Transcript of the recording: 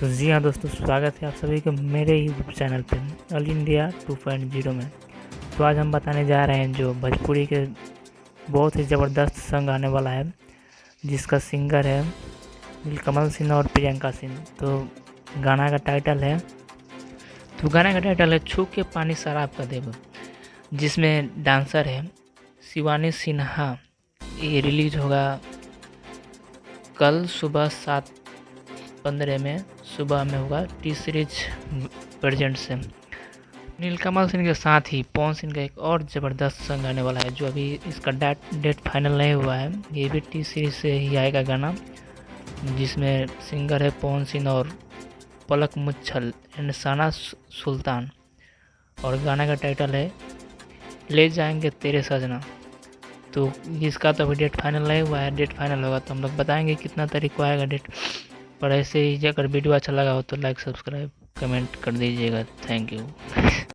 तो जी हाँ दोस्तों, स्वागत है आप सभी का मेरे यूट्यूब चैनल पे ऑल इंडिया 2.0 में। तो आज हम बताने जा रहे हैं जो भोजपुरी के बहुत ही ज़बरदस्त सॉन्ग आने वाला है, जिसका सिंगर है नीलकमल सिंह और प्रियंका सिंह। तो गाना का टाइटल है छू के पानी शराब का देव, जिसमें डांसर है शिवानी सिन्हा। ये रिलीज होगा कल सुबह 7:15 में सुबह में होगा टी सीरीज प्रेजेंट से। नीलकमल सिंह के साथ ही पवन सिंह का एक और ज़बरदस्त सॉन्ग आने वाला है, जो अभी इसका डेट फाइनल नहीं हुआ है। ये भी टी सीरीज से ही आएगा गाना, जिसमें सिंगर है पवन सिंह और पलक मुच्छल एंड साना सुल्तान। और गाना का टाइटल है ले जाएंगे तेरे सजना। तो इसका तो अभी डेट फाइनल नहीं हुआ है, डेट फाइनल होगा तो हम लोग बताएंगे कितना तारीख को आएगा डेट। पर ऐसे ही अगर वीडियो अच्छा लगा हो तो लाइक सब्सक्राइब कमेंट कर दीजिएगा। Thank you.